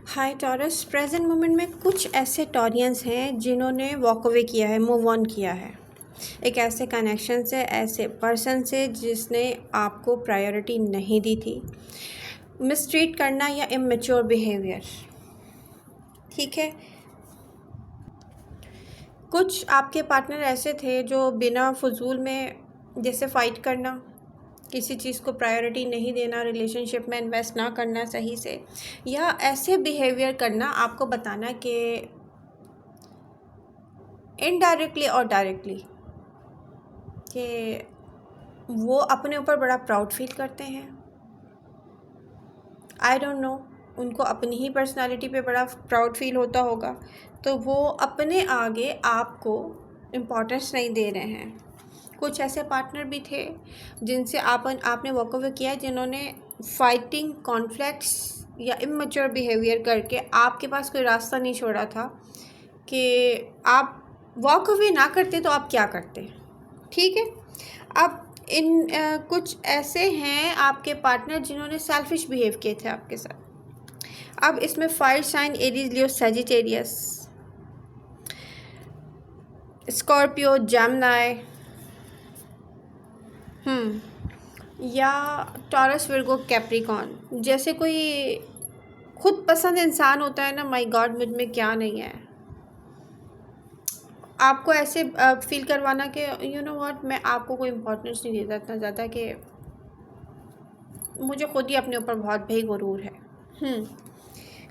हाय taurus, present moment में कुछ ऐसे टॉरियंस हैं जिन्होंने वॉक अवे किया है, मूव ऑन किया है एक ऐसे कनेक्शन से, ऐसे पर्सन से जिसने आपको प्रायोरिटी नहीं दी थी। मिसट्रीट करना या इमेच्योर बिहेवियर, ठीक है। कुछ आपके पार्टनर ऐसे थे जो बिना फजूल में, जैसे फ़ाइट करना, किसी चीज़ को प्रायोरिटी नहीं देना, रिलेशनशिप में इन्वेस्ट ना करना सही से, या ऐसे बिहेवियर करना, आपको बताना कि इनडायरेक्टली और डायरेक्टली कि वो अपने ऊपर बड़ा प्राउड फील करते हैं। आई डोंट नो, उनको अपनी ही पर्सनालिटी पे बड़ा प्राउड फील होता होगा, तो वो अपने आगे आपको इम्पोर्टेंस नहीं दे रहे हैं। कुछ ऐसे पार्टनर भी थे जिनसे आपने वॉक अवे किया है, जिन्होंने फाइटिंग, कॉन्फ्लिक्ट्स या इमेच्योर बिहेवियर करके आपके पास कोई रास्ता नहीं छोड़ा था कि आप वॉक अवे ना करते तो आप क्या करते, ठीक है। अब कुछ ऐसे हैं आपके पार्टनर जिन्होंने सेल्फिश बिहेव किए थे आपके साथ। अब इसमें fire sign Aries, Leo, Sagittarius, Scorpio, Gemini, या टॉरस, विर्गो, कैप्रिकॉन जैसे कोई खुद पसंद इंसान होता है ना, माय गॉड मुझ में क्या नहीं है, आपको ऐसे फील करवाना कि यू नो व्हाट, मैं आपको कोई इम्पोर्टेंस नहीं देता इतना ज़्यादा कि मुझे खुद ही अपने ऊपर बहुत भाई गुरूर है।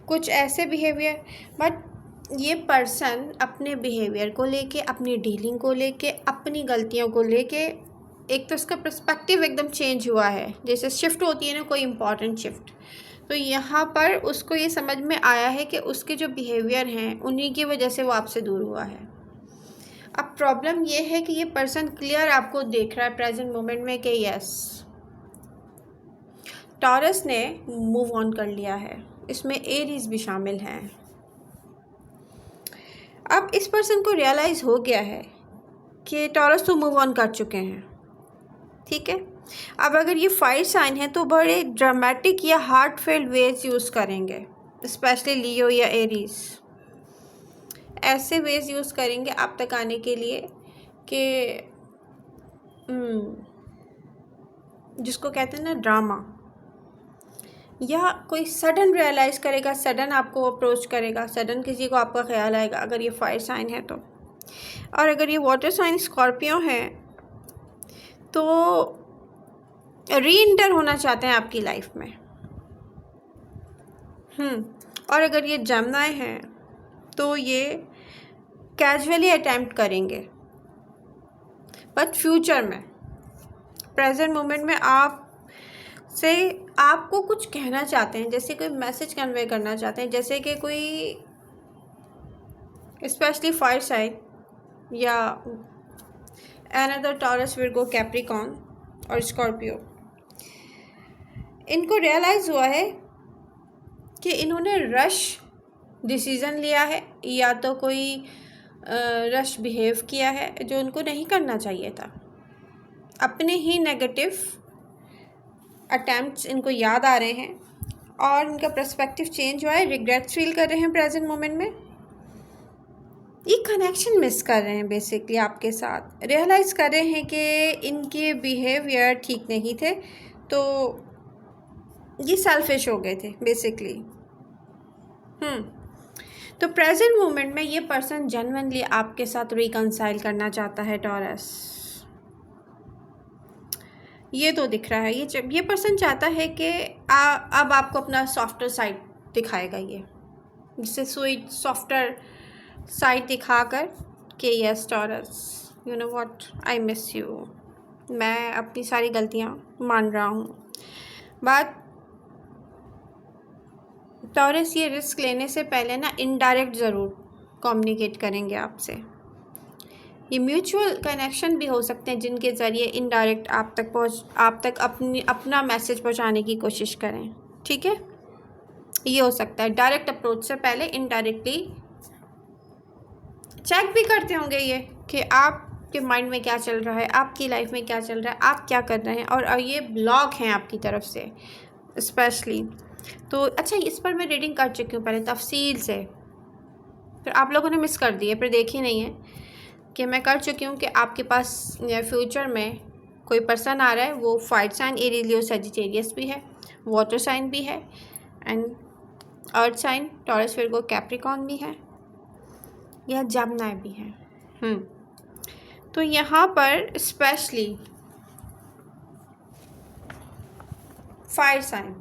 कुछ ऐसे बिहेवियर, बट ये पर्सन अपने बिहेवियर को लेके, अपनी डीलिंग को लेके, अपनी गलतियों को लेके, एक तो उसका पर्सपेक्टिव एकदम चेंज हुआ है। जैसे शिफ्ट होती है ना, कोई इम्पॉर्टेंट शिफ्ट, तो यहाँ पर उसको ये समझ में आया है कि उसके जो बिहेवियर हैं उन्हीं की वजह से वो आपसे दूर हुआ है। अब प्रॉब्लम ये है कि ये पर्सन क्लियर आपको देख रहा है प्रेजेंट मोमेंट में कि यस, टॉरस ने मूव ऑन कर लिया है। इसमें एरीज भी शामिल हैं। अब इस पर्सन को रियलाइज़ हो गया है कि टॉरस तो मूव ऑन कर चुके हैं, ठीक है। अब अगर ये फायर साइन है तो बड़े ड्रामेटिक या हार्टफेल्ड वेज यूज़ करेंगे, स्पेशली लियो या एरीज। ऐसे वेज यूज़ करेंगे आप तक आने के लिए कि जिसको कहते हैं ना ड्रामा, या कोई सडन रियलाइज़ करेगा, सडन आपको अप्रोच करेगा, सडन किसी को आपका ख्याल आएगा, अगर ये फायर साइन है तो। और अगर ये वाटर साइन स्कॉर्पियो है तो री इंटर होना चाहते हैं आपकी लाइफ में। और अगर ये जेमिनी है तो ये कैजुअली अटेम्प्ट करेंगे, बट फ्यूचर में, प्रेजेंट मोमेंट में आप से आपको कुछ कहना चाहते हैं, जैसे कोई मैसेज कन्वे करना चाहते हैं, जैसे कि कोई स्पेशली फायर साइन या अनदर टॉरस, विर्गो, कैप्रिकॉन और स्कॉर्पियो, इनको रियलाइज़ हुआ है कि इन्होंने रश डिसीज़न लिया है, या तो कोई रश बिहेव किया है जो उनको नहीं करना चाहिए था। अपने ही नेगेटिव अटैम्प्ट्स इनको याद आ रहे हैं और इनका पर्सपेक्टिव चेंज हुआ है, रिग्रेट्स फील कर रहे हैं प्रेजेंट मोमेंट में। ये कनेक्शन मिस कर रहे हैं बेसिकली आपके साथ, रियलाइज़ कर रहे हैं कि इनके बिहेवियर ठीक नहीं थे, तो ये सेल्फिश हो गए थे बेसिकली। तो प्रेजेंट मोमेंट में ये पर्सन जेन्युइनली आपके साथ रिकंसाइल करना चाहता है टॉरस, ये तो दिख रहा है। ये पर्सन चाहता है कि अब आपको अपना सॉफ्टर साइड दिखाएगा, ये जिससे स्वीट सॉफ्टर साइड दिखाकर कि yes taurus, you know what, I miss you, मैं अपनी सारी गलतियां मान रहा हूँ। बात टॉरस ये रिस्क लेने से पहले ना इनडायरेक्ट ज़रूर कम्युनिकेट करेंगे आपसे। ये म्यूचुअल कनेक्शन भी हो सकते हैं जिनके ज़रिए इनडायरेक्ट आप तक अपना मैसेज पहुंचाने की कोशिश करें, ठीक है। ये हो सकता है डायरेक्ट अप्रोच से पहले इनडायरेक्टली चेक भी करते होंगे ये कि आपके माइंड में क्या चल रहा है, आपकी लाइफ में क्या चल रहा है, आप क्या कर रहे हैं, और ये ब्लॉक हैं आपकी तरफ से स्पेशली। तो अच्छा, इस पर मैं रीडिंग कर चुकी हूँ पहले तफसील से, फिर आप लोगों ने मिस कर दी है, फिर देखी नहीं है कि मैं कर चुकी हूँ कि आपके पास नियर फ्यूचर में कोई पर्सन आ रहा है, वो fire sign Aries Leo Sagittarius भी है, वाटर साइन भी है, and earth sign Taurus Virgo Capricorn भी है, यह जमनाय भी है। तो यहाँ पर स्पेशली फायर साइन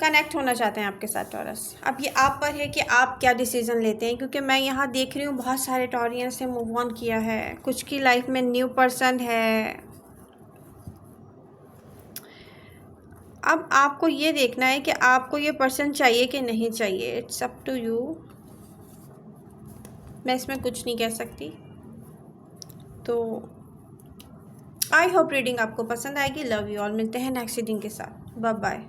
कनेक्ट होना चाहते हैं आपके साथ टॉरस। अब ये आप पर है कि आप क्या डिसीज़न लेते हैं, क्योंकि मैं यहाँ देख रही हूँ बहुत सारे टॉरियन से मूव ऑन किया है, कुछ की लाइफ में न्यू पर्सन है। अब आपको ये देखना है कि आपको ये पर्सन चाहिए कि नहीं चाहिए, इट्स अप टू यू, मैं इसमें कुछ नहीं कह सकती। तो आई होप रीडिंग आपको पसंद आएगी। लव यू ऑल, मिलते हैं नेक्स्ट रीडिंग के साथ, बाय बाय।